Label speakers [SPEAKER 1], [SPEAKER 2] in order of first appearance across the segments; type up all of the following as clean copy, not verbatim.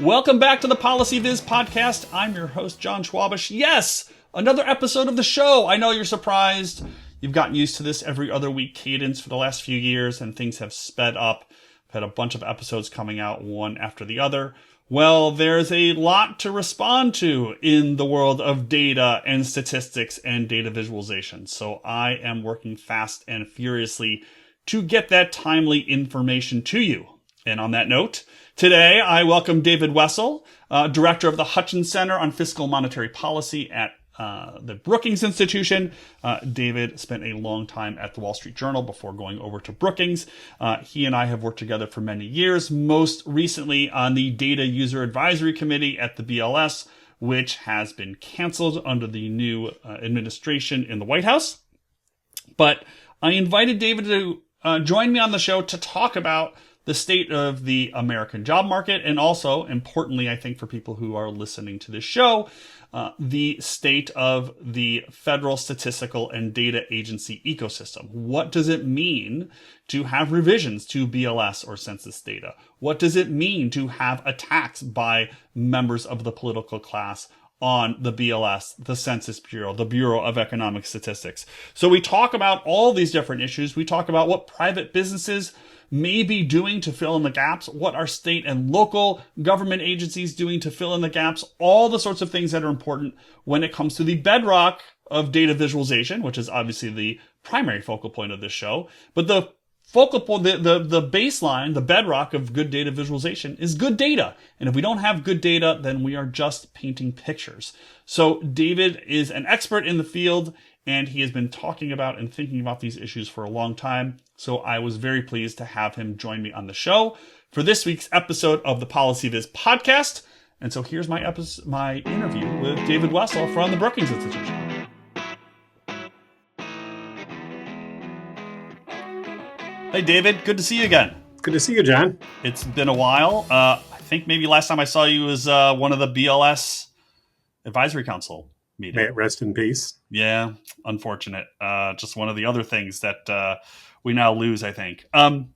[SPEAKER 1] Welcome back to the Policy Viz podcast. I'm your host, John Schwabish. Yes, another episode of the show. I know you're surprised. You've gotten used to this every other week cadence for the last few years, and things have sped up. I've had a bunch of episodes coming out one after the other. Well, there's a lot to respond to in the world of data and statistics and data visualization. So I am working fast and furiously to get that timely information to you. And on that note, today I welcome David Wessel, Director of the Hutchins Center on Fiscal Monetary Policy at the Brookings Institution. David spent a long time at the Wall Street Journal before going over to Brookings. He and I have worked together for many years, most recently on the Data User Advisory Committee at the BLS, which has been canceled under the new administration in the White House. But I invited David to join me on the show to talk about the state of the American job market, and also, importantly, I think for people who are listening to this show, the state of the federal statistical and data agency ecosystem. What does it mean to have revisions to BLS or census data? What does it mean to have attacks by members of the political class on the BLS, the Census Bureau, the Bureau of Economic Statistics? So we talk about all these different issues. We talk about what private businesses may be doing to fill in the gaps, what are state and local government agencies doing to fill in the gaps, all the sorts of things that are important when it comes to the bedrock of data visualization, which is obviously the primary focal point of this show. But the focal point, the baseline, the bedrock of good data visualization is good data. And if we don't have good data, then we are just painting pictures. So David is an expert in the field, and he has been talking about and thinking about these issues for a long time. So I was very pleased to have him join me on the show for this week's episode of the Policy Viz podcast. And so here's my interview with David Wessel from the Brookings Institution. Hey, David. Good to see you again.
[SPEAKER 2] Good to see you, John.
[SPEAKER 1] It's been a while. I think maybe last time I saw you was one of the BLS Advisory Council meeting.
[SPEAKER 2] May it rest in peace.
[SPEAKER 1] Yeah, unfortunate. Just one of the other things that we now lose, I think. So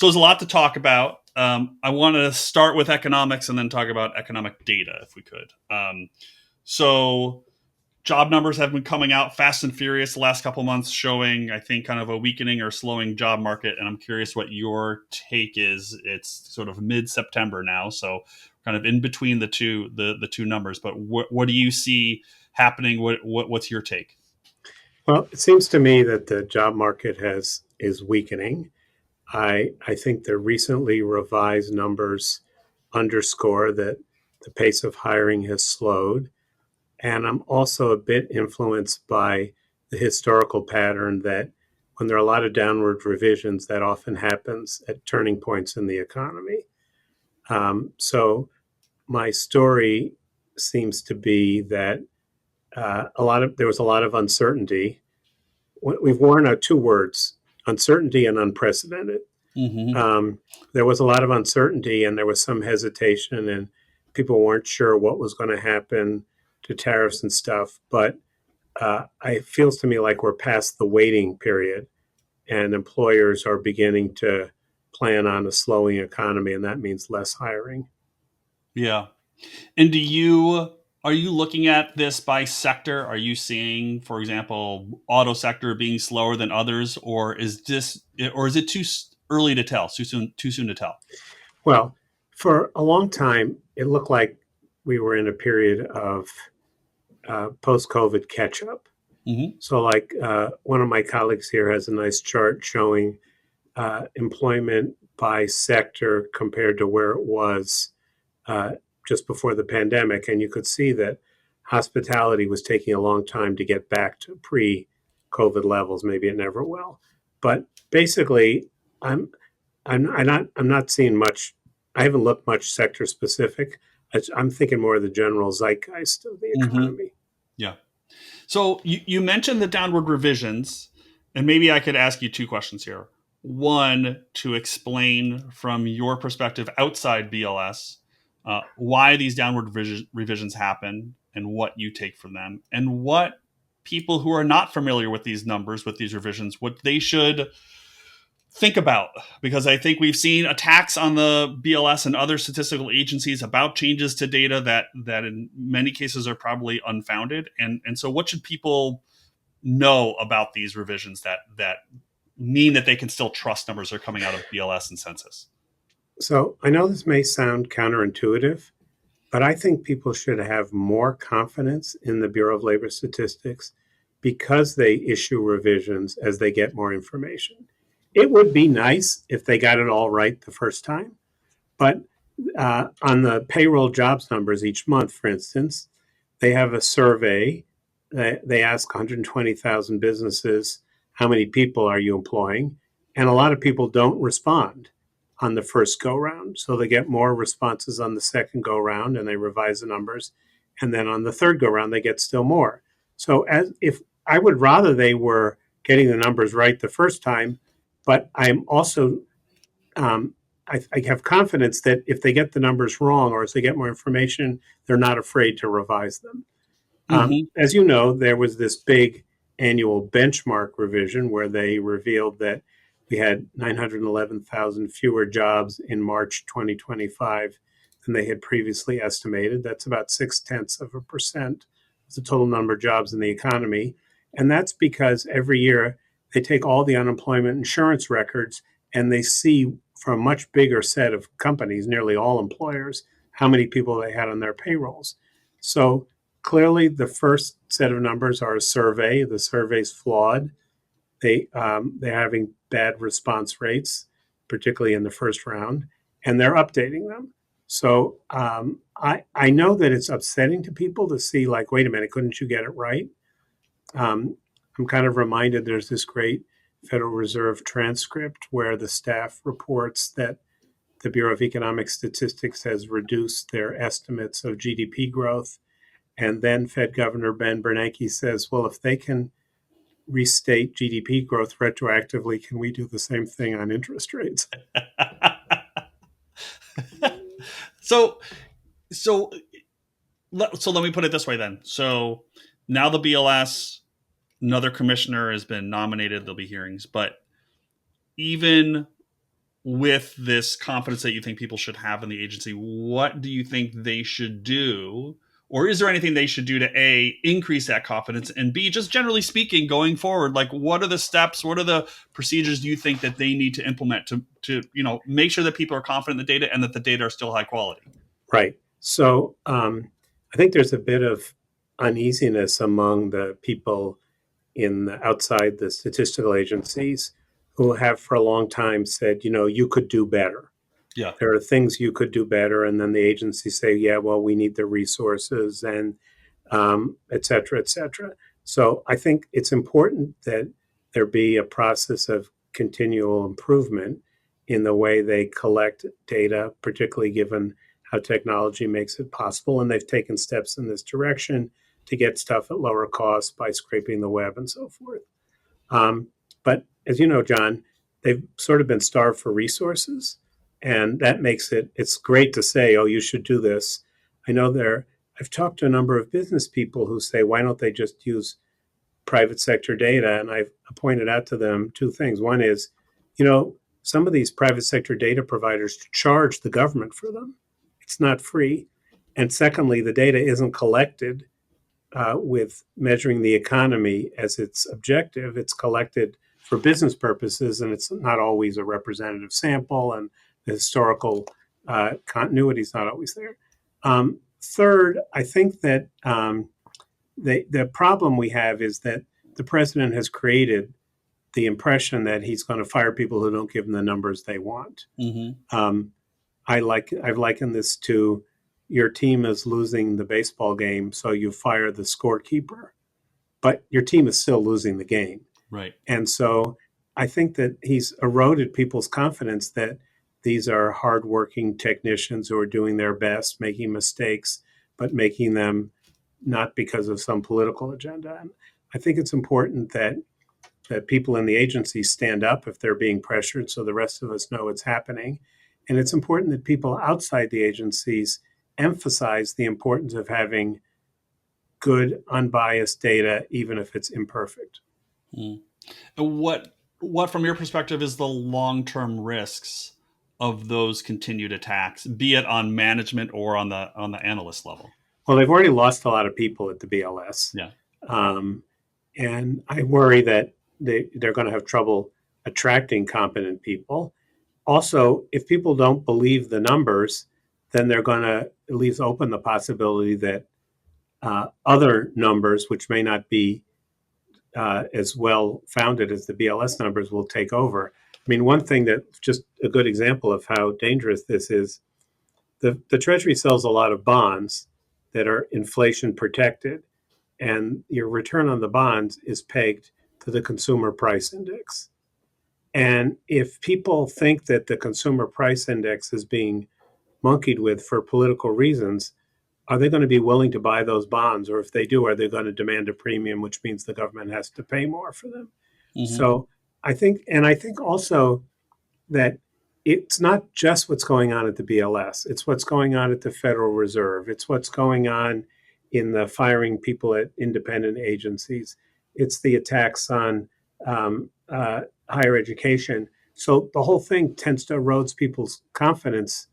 [SPEAKER 1] there's a lot to talk about. I want to start with economics and then talk about economic data, if we could. So job numbers have been coming out fast and furious the last couple months, showing, I think, kind of a weakening or slowing job market. And I'm curious what your take is. It's sort of mid-September now, so kind of in between the two numbers. But what do you see happening? What's your take?
[SPEAKER 2] Well, it seems to me that the job market is weakening. I think the recently revised numbers underscore that the pace of hiring has slowed. And I'm also a bit influenced by the historical pattern that when there are a lot of downward revisions, that often happens at turning points in the economy. So my story seems to be that there was a lot of uncertainty. We've worn out two words: uncertainty and unprecedented.
[SPEAKER 1] Mm-hmm.
[SPEAKER 2] There was a lot of uncertainty, and there was some hesitation, and people weren't sure what was going to happen to tariffs and stuff. But it feels to me like we're past the waiting period, and employers are beginning to plan on a slowing economy, and that means less hiring.
[SPEAKER 1] Yeah. And are you looking at this by sector? Are you seeing, for example, auto sector being slower than others, or is it too early to tell, too soon to tell?
[SPEAKER 2] Well, for a long time, it looked like we were in a period of post-COVID catch-up.
[SPEAKER 1] Mm-hmm.
[SPEAKER 2] So like one of my colleagues here has a nice chart showing employment by sector compared to where it was just before the pandemic. And you could see that hospitality was taking a long time to get back to pre-COVID levels. Maybe it never will. But basically, I'm not seeing much. I haven't looked much sector specific. I'm thinking more of the general zeitgeist of the economy.
[SPEAKER 1] Mm-hmm. Yeah. So you mentioned the downward revisions, and maybe I could ask you two questions here. One, to explain from your perspective outside BLS, why these downward revisions happen and what you take from them, and what people who are not familiar with these numbers, with these revisions, what they should think about, because I think we've seen attacks on the BLS and other statistical agencies about changes to data that in many cases are probably unfounded. And so what should people know about these revisions that mean that they can still trust numbers that are coming out of BLS and Census?
[SPEAKER 2] So I know this may sound counterintuitive, but I think people should have more confidence in the Bureau of Labor Statistics because they issue revisions as they get more information. It would be nice if they got it all right the first time, but on the payroll jobs numbers each month, for instance, they have a survey. They ask 120,000 businesses, how many people are you employing? And a lot of people don't respond on the first go round. So they get more responses on the second go round and they revise the numbers. And then on the third go round, they get still more. So as if I would rather they were getting the numbers right the first time, but I'm also I have confidence that if they get the numbers wrong or as they get more information, they're not afraid to revise them.
[SPEAKER 1] Mm-hmm.
[SPEAKER 2] As you know, there was this big annual benchmark revision where they revealed that we had 911,000 fewer jobs in March 2025 than they had previously estimated. That's about 0.6% of the total number of jobs in the economy. And that's because every year they take all the unemployment insurance records and they see from a much bigger set of companies, nearly all employers, how many people they had on their payrolls. So clearly, the first set of numbers are a survey. The survey's flawed. They're having bad response rates, particularly in the first round, and they're updating them. So I know that it's upsetting to people to see, like, wait a minute, couldn't you get it right? I'm kind of reminded there's this great Federal Reserve transcript where the staff reports that the Bureau of Economic Statistics has reduced their estimates of GDP growth. And then Fed Governor Ben Bernanke says, well, if they can restate GDP growth retroactively, can we do the same thing on interest rates?
[SPEAKER 1] so so so let me put it this way then. So now the BLS, another commissioner has been nominated. There'll be hearings, but even with this confidence that you think people should have in the agency, what do you think they should do? Or is there anything they should do to A, increase that confidence, and B, just generally speaking, going forward, like what are the steps, what are the procedures do you think that they need to implement to make sure that people are confident in the data and that the data are still high quality?
[SPEAKER 2] Right. So I think there's a bit of uneasiness among the people outside the statistical agencies who have for a long time said, you could do better.
[SPEAKER 1] Yeah.
[SPEAKER 2] There are things you could do better. And then the agencies say, yeah, well, we need the resources and et cetera, et cetera. So I think it's important that there be a process of continual improvement in the way they collect data, particularly given how technology makes it possible. And they've taken steps in this direction to get stuff at lower cost by scraping the web and so forth. But as you know, John, they've sort of been starved for resources. And that makes it's great to say, oh, you should do this. I know I've talked to a number of business people who say, why don't they just use private sector data? And I've pointed out to them two things. One is, some of these private sector data providers charge the government for them. It's not free. And secondly, the data isn't collected with measuring the economy as its objective. It's collected for business purposes, and it's not always a representative sample, and the historical continuity is not always there. Third, I think that the problem we have is that the president has created the impression that he's going to fire people who don't give him the numbers they want.
[SPEAKER 1] Mm-hmm.
[SPEAKER 2] I've likened this to your team is losing the baseball game, so you fire the scorekeeper, but your team is still losing the game.
[SPEAKER 1] Right.
[SPEAKER 2] And so I think that he's eroded people's confidence that these are hardworking technicians who are doing their best, making mistakes, but making them not because of some political agenda. And I think it's important that people in the agency stand up if they're being pressured so the rest of us know it's happening. And it's important that people outside the agencies emphasize the importance of having good, unbiased data, even if it's imperfect.
[SPEAKER 1] Mm. And what what, from your perspective, is the long-term risks of those continued attacks, be it on management or on the analyst level?
[SPEAKER 2] Well, they've already lost a lot of people at the BLS.
[SPEAKER 1] Yeah.
[SPEAKER 2] Um, and I worry that they're going to have trouble attracting competent people. Also, if people don't believe the numbers, then they're going to leave open the possibility that other numbers, which may not be as well founded as the BLS numbers, will take over. I mean, one thing that just a good example of how dangerous this is, the Treasury sells a lot of bonds that are inflation protected, and your return on the bonds is pegged to the consumer price index. And if people think that the consumer price index is being monkeyed with for political reasons, are they going to be willing to buy those bonds? Or if they do, are they going to demand a premium, which means the government has to pay more for them?
[SPEAKER 1] Hmm.
[SPEAKER 2] So I think also that it's not just what's going on at the BLS, it's what's going on at the Federal Reserve, it's what's going on in the firing people at independent agencies, it's the attacks on higher education. So the whole thing tends to erode people's confidence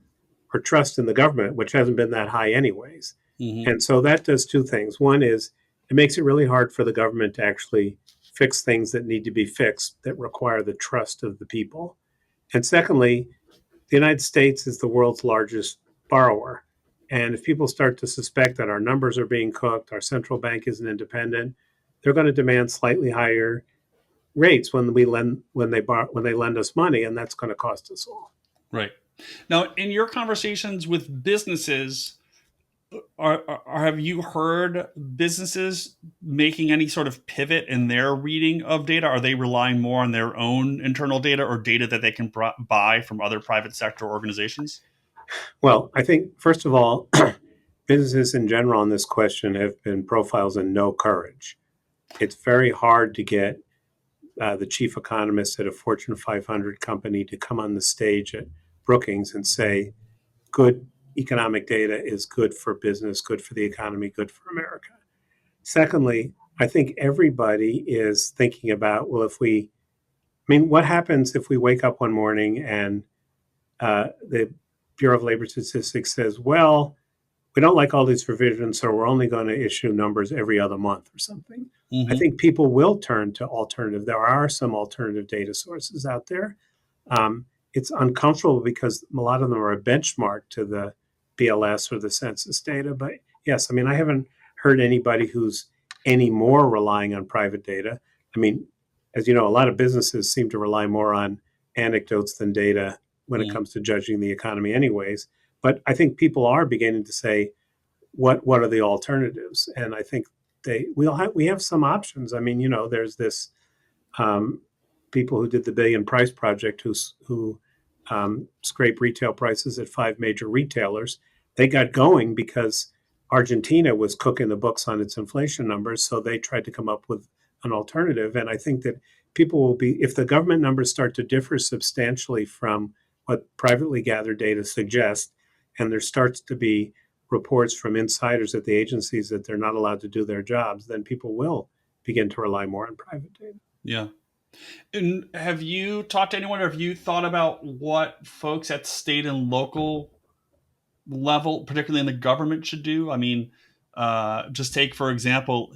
[SPEAKER 2] or trust in the government, which hasn't been that high anyways.
[SPEAKER 1] Hmm.
[SPEAKER 2] And so that does two things. One is it makes it really hard for the government to actually fix things that need to be fixed that require the trust of the people. And secondly, the United States is the world's largest borrower. And if people start to suspect that our numbers are being cooked, our central bank isn't independent, they're going to demand slightly higher rates when they lend us money, and that's going to cost us all.
[SPEAKER 1] Right. Now, in your conversations with businesses, have you heard businesses making any sort of pivot in their reading of data? Are they relying more on their own internal data or data that they can buy from other private sector organizations?
[SPEAKER 2] Well, I think, first of all, businesses in general on this question have been profiles in no courage. It's very hard to get the chief economist at a Fortune 500 company to come on the stage at Brookings and say, good economic data is good for business, good for the economy, good for America. Secondly, I think everybody is thinking about, well, what happens if we wake up one morning and the Bureau of Labor Statistics says, well, we don't like all these revisions, so we're only going to issue numbers every other month or something. I
[SPEAKER 1] Hmm.
[SPEAKER 2] think people will turn to alternative. There are some alternative data sources out there. It's uncomfortable because a lot of them are benchmarked to the BLS or the census data. But yes, I mean, I haven't heard anybody who's any more relying on private data. I mean, as you know, a lot of businesses seem to rely more on anecdotes than data when it
[SPEAKER 1] Hmm.
[SPEAKER 2] comes to judging the economy, anyways. But I think people are beginning to say, what are the alternatives? And I think we have some options. I mean, there's this um, people who did the Billion Price Project who scrape retail prices at five major retailers. They got going because Argentina was cooking the books on its inflation numbers, so they tried to come up with an alternative. And I think that people will be, if the government numbers start to differ substantially from what privately gathered data suggests, and there starts to be reports from insiders at the agencies that they're not allowed to do their jobs, then people will begin to rely more on private data.
[SPEAKER 1] Yeah. And have you talked to anyone, or have you thought about what folks at state and local level, particularly in the government, should do? I mean, just take for example,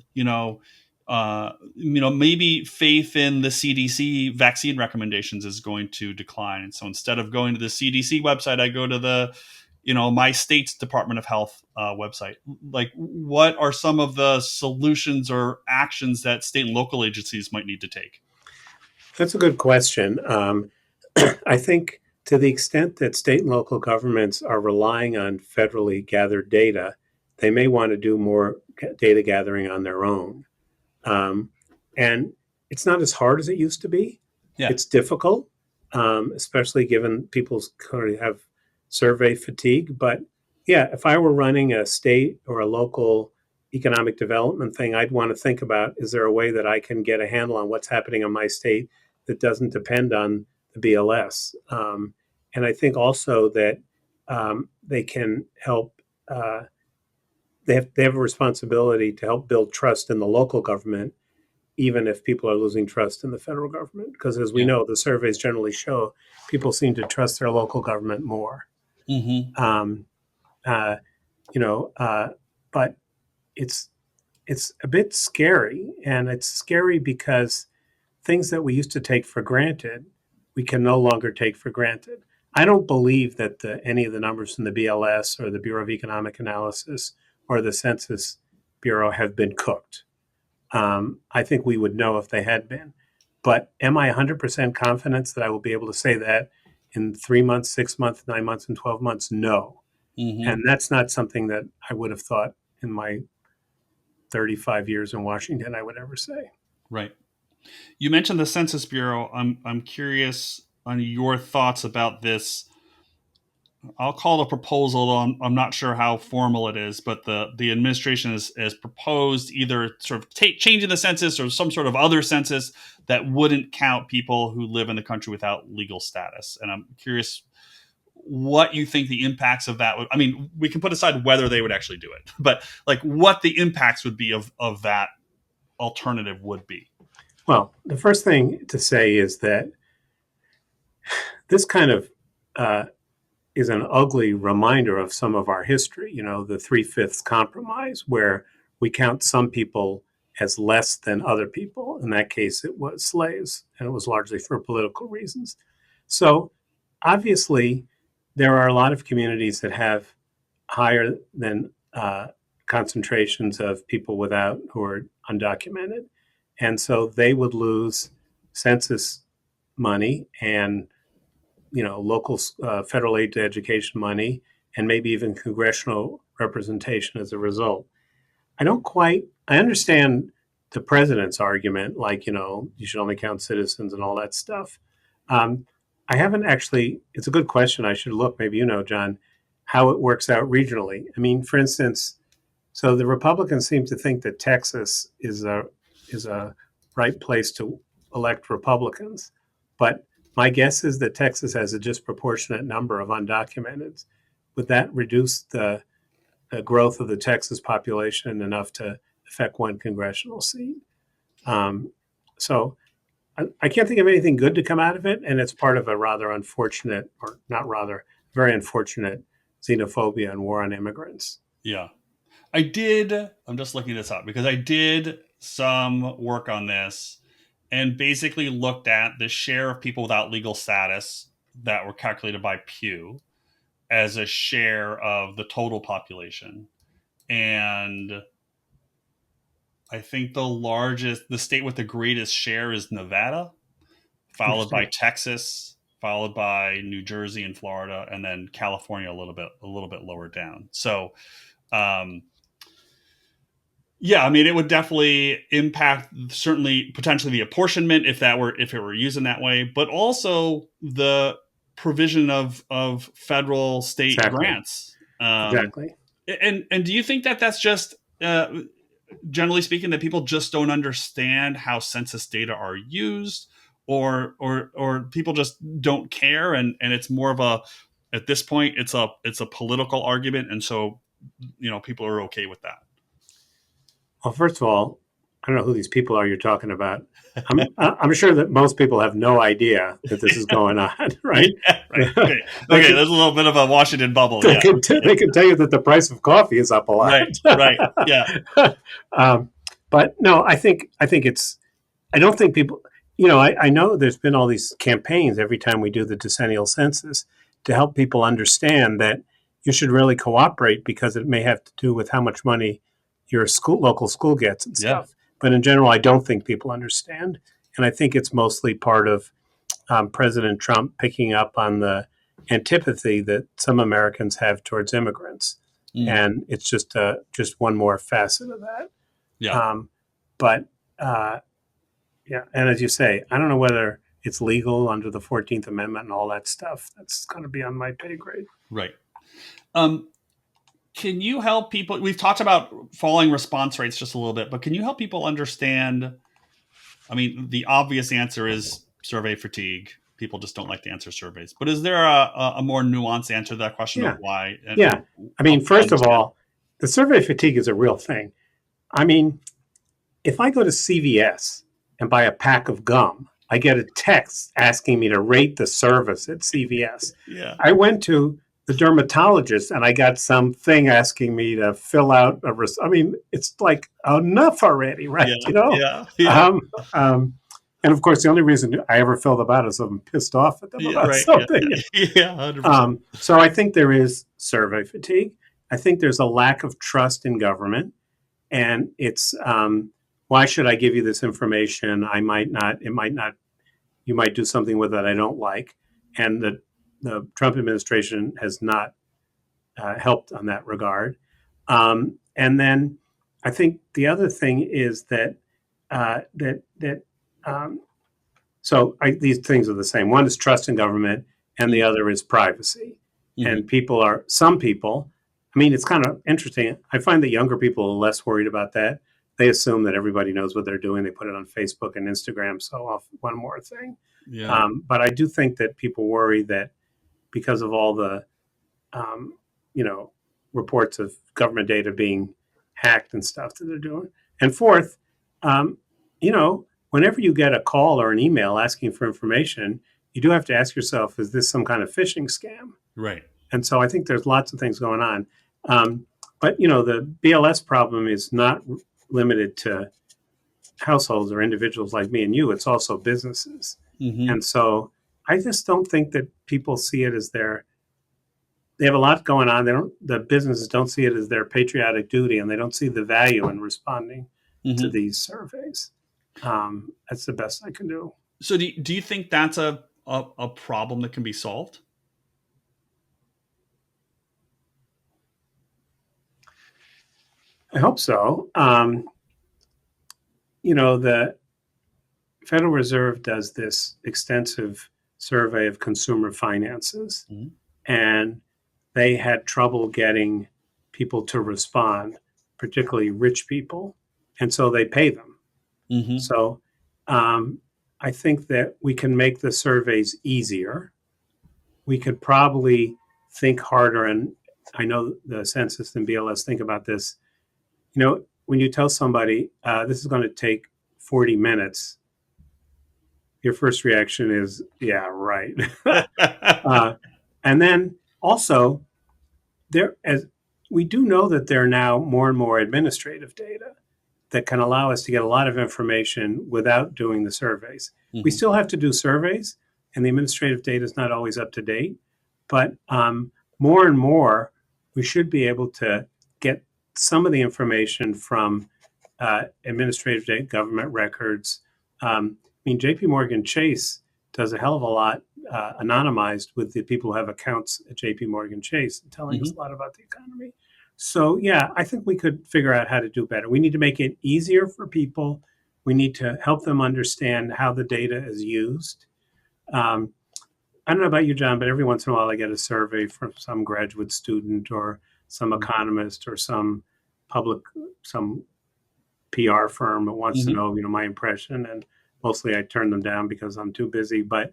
[SPEAKER 1] maybe faith in the CDC vaccine recommendations is going to decline, and so instead of going to the CDC website, I go to the, my state's Department of Health website. Like, what are some of the solutions or actions that state and local agencies might need to take?
[SPEAKER 2] That's a good question. I think to the extent that state and local governments are relying on federally gathered data, they may want to do more data gathering on their own. Um, and it's not as hard as it used to be.
[SPEAKER 1] Yeah.
[SPEAKER 2] It's difficult, especially given people currently have survey fatigue. But yeah, if I were running a state or a local economic development thing, I'd want to think about, is there a way that I can get a handle on what's happening in my state that doesn't depend on the BLS? And I think also that they can help. They have a responsibility to help build trust in the local government even if people are losing trust in the federal government. Because as we know, the surveys generally show people seem to trust their local government more.
[SPEAKER 1] Mm-hmm.
[SPEAKER 2] Um, uh, you know, but it's a bit scary, and it's scary because things that we used to take for granted, we can no longer take for granted. I don't believe that any of the numbers from the BLS or the Bureau of Economic Analysis or the Census Bureau have been cooked. I think we would know if they had been. But am I 100% confident that I will be able to say that in 3 months, 6 months, 9 months, and 12 months? No.
[SPEAKER 1] Mm-hmm.
[SPEAKER 2] And that's not something that I would have thought in my 35 years in Washington I would ever say.
[SPEAKER 1] Right. You mentioned the Census Bureau. I'm curious on your thoughts about this. I'll call it a proposal, though I'm not sure how formal it is, but the administration has proposed either sort of changing the census or some sort of other census that wouldn't count people who live in the country without legal status. And I'm curious what you think the impacts of that would. I mean, we can put aside whether they would actually do it, but like what the impacts would be of that alternative would be.
[SPEAKER 2] Well, the first thing to say is that this kind of is an ugly reminder of some of our history. You know, the 3/5 compromise, where we count some people as less than other people. In that case, it was slaves, and it was largely for political reasons. So obviously, there are a lot of communities that have higher than concentrations of people who are undocumented. And so they would lose census money and local federal aid to education money and maybe even congressional representation as a result. I understand the president's argument, like, you should only count citizens and all that stuff. I haven't actually, it's a good question. I should look, maybe John, how it works out regionally. I mean, for instance, so the Republicans seem to think that Texas is a right place to elect Republicans, but my guess is that Texas has a disproportionate number of undocumented. Would that reduce the growth of the Texas population enough to affect one congressional seat? So I can't think of anything good to come out of it, and it's part of a rather unfortunate, or not rather, very unfortunate xenophobia and war on immigrants.
[SPEAKER 1] Yeah. I'm just looking this up because I did some work on this and basically looked at the share of people without legal status that were calculated by Pew as a share of the total population. And I think the state with the greatest share is Nevada, followed by Texas, followed by New Jersey and Florida, and then California a little bit lower down. So, yeah, I mean, it would definitely impact certainly potentially the apportionment if it were used in that way, but also the provision of federal state grants.
[SPEAKER 2] Exactly.
[SPEAKER 1] And do you think that that's just generally speaking that people just don't understand how census data are used, or people just don't care, and it's more of a, at this point it's a political argument, and so people are okay with that?
[SPEAKER 2] Well, first of all, I don't know who these people are you're talking about. I'm sure that most people have no idea that this is going on, right?
[SPEAKER 1] Yeah, right. Okay. There's a little bit of a Washington bubble.
[SPEAKER 2] They can tell you that the price of coffee is up a lot.
[SPEAKER 1] Right. Yeah.
[SPEAKER 2] But no, I think it's. I don't think people. I know there's been all these campaigns every time we do the decennial census to help people understand that you should really cooperate because it may have to do with how much money your local school gets and stuff. Yeah. But in general, I don't think people understand. And I think it's mostly part of President Trump picking up on the antipathy that some Americans have towards immigrants. And it's just one more facet of that.
[SPEAKER 1] Yeah.
[SPEAKER 2] Yeah. And as you say, I don't know whether it's legal under the 14th Amendment and all that stuff. That's going to be on my pay grade.
[SPEAKER 1] Right. Can you help people? We've talked about falling response rates just a little bit, but can you help people understand? I mean, the obvious answer is survey fatigue. People just don't like to answer surveys. But is there a more nuanced answer to that question of why?
[SPEAKER 2] Yeah. I mean, first of all, the survey fatigue is a real thing. I mean, if I go to CVS and buy a pack of gum. I get a text asking me to rate the service at CVS.
[SPEAKER 1] Yeah.
[SPEAKER 2] I went to the dermatologist and I got some thing asking me to fill out I mean, it's like enough already, right?
[SPEAKER 1] Yeah.
[SPEAKER 2] You know?
[SPEAKER 1] Yeah. Yeah.
[SPEAKER 2] Um, um, and of course, the only reason I ever fill them out is if I'm pissed off at them
[SPEAKER 1] Yeah.
[SPEAKER 2] about
[SPEAKER 1] Right. Yeah.
[SPEAKER 2] something.
[SPEAKER 1] Yeah. 100%.
[SPEAKER 2] So I think there is survey fatigue. I think there's a lack of trust in government. And it's why should I give you this information? I might not, it might not, you might do something with it I don't like. And the Trump administration has not helped on that regard. And then I think the other thing is that um, these things are the same. One is trust in government, and the other is privacy.
[SPEAKER 1] Mm-hmm.
[SPEAKER 2] And some people, I mean, it's kind of interesting. I find that younger people are less worried about that. They assume that everybody knows what they're doing. They put it on Facebook and Instagram. So off one more thing.
[SPEAKER 1] Yeah.
[SPEAKER 2] But I do think that people worry that because of all the, um, reports of government data being hacked and stuff that they're doing. And fourth, um, whenever you get a call or an email asking for information, you do have to ask yourself, is this some kind of phishing scam?
[SPEAKER 1] Right.
[SPEAKER 2] And so I think there's lots of things going on. But the BLS problem is not limited to households or individuals like me and you. It's also businesses.
[SPEAKER 1] Mm-hmm.
[SPEAKER 2] And so I just don't think that people see it as they have a lot going on. The businesses don't see it as their patriotic duty, and they don't see the value in responding to these surveys. That's the best I can do.
[SPEAKER 1] So do you think that's a problem that can be solved?
[SPEAKER 2] I hope so. The Federal Reserve does this extensive survey of consumer finances,
[SPEAKER 1] Mm-hmm.
[SPEAKER 2] and they had trouble getting people to respond, particularly rich people, and so they pay them.
[SPEAKER 1] Mm-hmm.
[SPEAKER 2] So I think that we can make the surveys easier. We could probably think harder, and I know the Census and BLS think about this. When you tell somebody this is going to take 40 minutes, your first reaction is, yeah, right. And then also, we do know that there are now more and more administrative data that can allow us to get a lot of information without doing the surveys.
[SPEAKER 1] Mm-hmm.
[SPEAKER 2] We still have to do surveys, and the administrative data is not always up to date. But more and more, we should be able to get some of the information from administrative data, government records. JP Morgan Chase does a hell of a lot anonymized with the people who have accounts at JP Morgan Chase, telling us a lot about the economy. So, yeah, I think we could figure out how to do better. We need to make it easier for people. We need to help them understand how the data is used. I don't know about you, John, but every once in a while I get a survey from some graduate student or some economist or some PR firm that wants to know, my impression. And mostly I turn them down because I'm too busy. But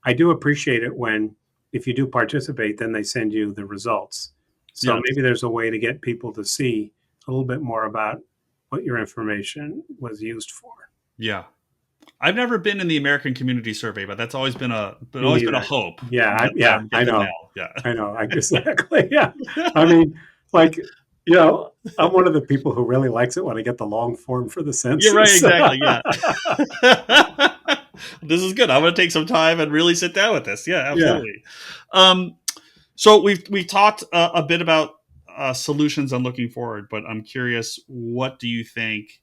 [SPEAKER 2] I do appreciate it when, if you do participate, then they send you the results. So maybe there's a way to get people to see a little bit more about what your information was used for.
[SPEAKER 1] Yeah. I've never been in the American Community Survey, but that's always been a hope.
[SPEAKER 2] Yeah, I know.
[SPEAKER 1] Yeah,
[SPEAKER 2] I know. Exactly. Yeah. I mean, I'm one of the people who really likes it when I get the long form for the census.
[SPEAKER 1] You're right. Exactly. Yeah. This is good. I'm going to take some time and really sit down with this. Yeah, absolutely. Yeah. So we've talked a bit about solutions on looking forward, but I'm curious, what do you think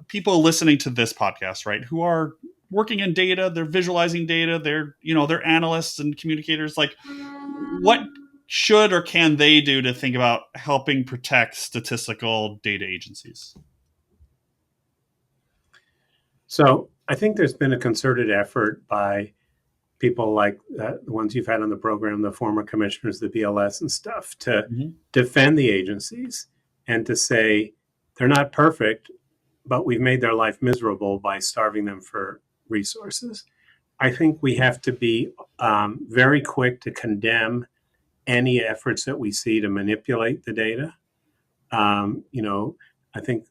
[SPEAKER 1] people listening to this podcast, right, who are working in data, they're visualizing data, they're analysts and communicators, like what should or can they do to think about helping protect statistical data agencies?
[SPEAKER 2] So I think there's been a concerted effort by people like the ones you've had on the program, the former commissioners, the BLS and stuff, to defend the agencies and to say they're not perfect, but we've made their life miserable by starving them for resources. I think we have to be very quick to condemn any efforts that we see to manipulate the data. I think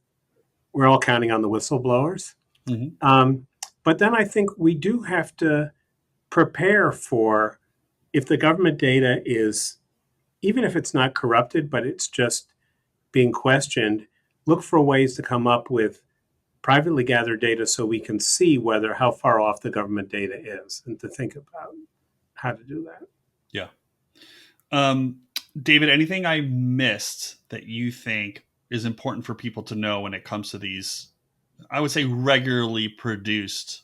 [SPEAKER 2] we're all counting on the whistleblowers.
[SPEAKER 1] Mhm.
[SPEAKER 2] But then I think we do have to prepare for if the government data is, even if it's not corrupted, but it's just being questioned, look for ways to come up with privately gathered data so we can see whether how far off the government data is and to think about how to do that.
[SPEAKER 1] Yeah. David, anything I missed that you think is important for people to know when it comes to these, I would say, regularly produced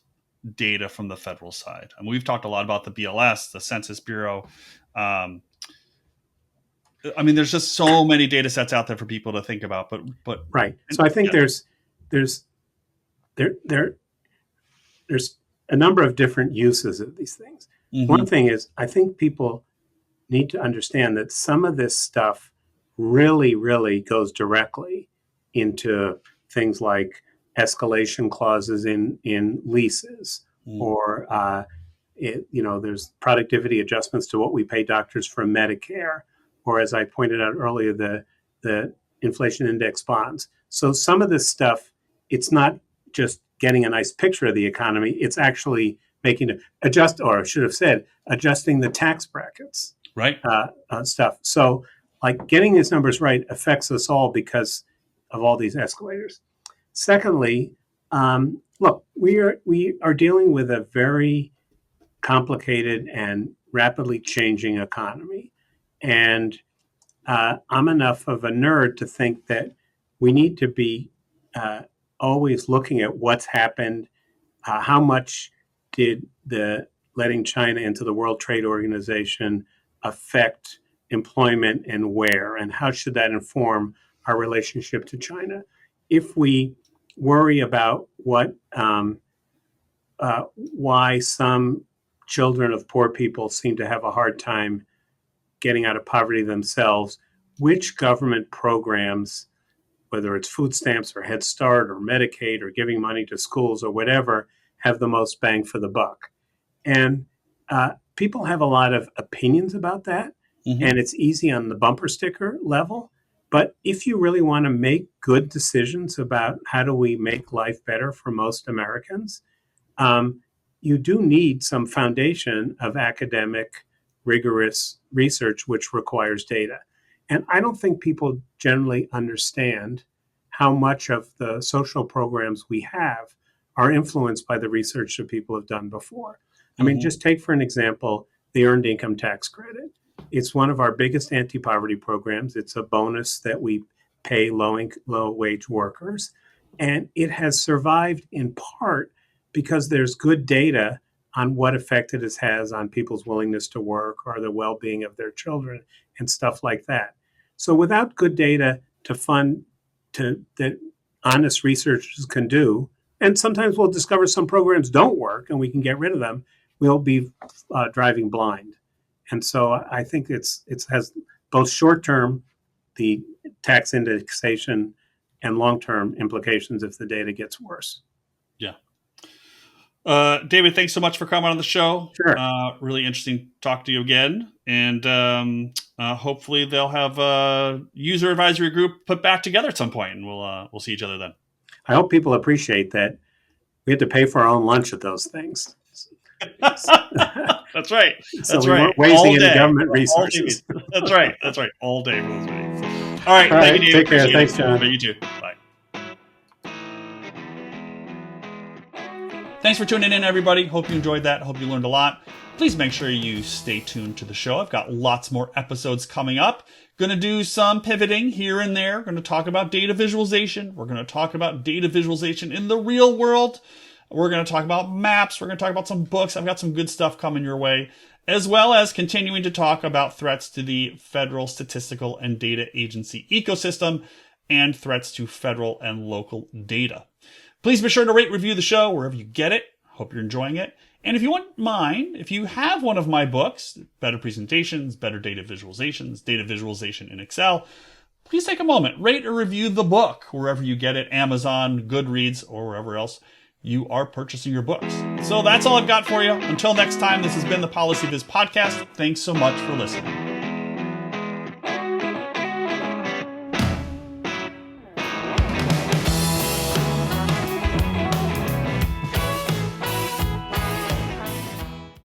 [SPEAKER 1] data from the federal side? I mean, we've talked a lot about the BLS, the Census Bureau. Um, I mean, there's just so many data sets out there for people to think about. But
[SPEAKER 2] Right. So I think
[SPEAKER 1] yeah.
[SPEAKER 2] there's there's a number of different uses of these things. One
[SPEAKER 1] Mm-hmm.
[SPEAKER 2] thing is I think people need to understand that some of this stuff really, really goes directly into things like escalation clauses in leases,
[SPEAKER 1] Mm-hmm.
[SPEAKER 2] or there's productivity adjustments to what we pay doctors for Medicare, or as I pointed out earlier, the inflation index bonds. So some of this stuff, it's not just getting a nice picture of the economy; it's actually making it adjust, or I should have said, adjusting the tax brackets
[SPEAKER 1] Right.
[SPEAKER 2] stuff. So, like getting these numbers right affects us all because of all these escalators. Secondly, look, we are dealing with a very complicated and rapidly changing economy, and I'm enough of a nerd to think that we need to be uh, always looking at what's happened. How much did the letting China into the World Trade Organization affect employment and where? And how should that inform our relationship to China? If we worry about why some children of poor people seem to have a hard time getting out of poverty themselves, which government programs, whether it's food stamps or Head Start or Medicaid or giving money to schools or whatever, have the most bang for the buck? And people have a lot of opinions about that,
[SPEAKER 1] Mm-hmm.
[SPEAKER 2] and it's easy on the bumper sticker level. But if you really want to make good decisions about how do we make life better for most Americans, um, you do need some foundation of academic, rigorous research, which requires data. And I don't think people generally understand how much of the social programs we have are influenced by the research that people have done before. I mean,
[SPEAKER 1] Mm-hmm.
[SPEAKER 2] just take for an example the Earned Income Tax Credit. It's one of our biggest anti poverty programs. It's a bonus that we pay low wage workers. And it has survived in part because there's good data on what effect it has on people's willingness to work or the well being of their children and stuff like that. So without good data to fund that honest researchers can do, and sometimes we'll discover some programs don't work and we can get rid of them, we'll be driving blind. And so I think it has both short term, the tax indexation, and long term implications if the data gets worse.
[SPEAKER 1] Yeah. David, thanks so much for coming on the show.
[SPEAKER 2] Sure.
[SPEAKER 1] Really interesting to talk to you again. And hopefully they'll have a user advisory group put back together at some point, and we'll see each other then.
[SPEAKER 2] I hope people appreciate that we had to pay for our own lunch at those things.
[SPEAKER 1] That's right.
[SPEAKER 2] So
[SPEAKER 1] That's
[SPEAKER 2] we
[SPEAKER 1] right.
[SPEAKER 2] weren't wasting
[SPEAKER 1] All
[SPEAKER 2] any
[SPEAKER 1] day.
[SPEAKER 2] government
[SPEAKER 1] All day.
[SPEAKER 2] resources.
[SPEAKER 1] That's right. That's right. All day for those meetings. All right.
[SPEAKER 2] All
[SPEAKER 1] Thank
[SPEAKER 2] right.
[SPEAKER 1] you, David.
[SPEAKER 2] Take care.
[SPEAKER 1] Appreciate
[SPEAKER 2] Thanks,
[SPEAKER 1] it.
[SPEAKER 2] John.
[SPEAKER 1] You too. Bye. Thanks for tuning in, everybody. Hope you enjoyed that. Hope you learned a lot. Please make sure you stay tuned to the show. I've got lots more episodes coming up. Going to do some pivoting here and there. Going to talk about data visualization. We're going to talk about data visualization in the real world. We're going to talk about maps. We're going to talk about some books. I've got some good stuff coming your way, as well as continuing to talk about threats to the federal statistical and data agency ecosystem and threats to federal and local data. Please be sure to rate, review the show wherever you get it. Hope you're enjoying it. And if you want mine, if you have one of my books, Better Presentations, Better Data Visualizations, Data Visualization in Excel, please take a moment, rate or review the book wherever you get it, Amazon, Goodreads, or wherever else you are purchasing your books. So that's all I've got for you. Until next time, this has been the PolicyViz podcast. Thanks so much for listening.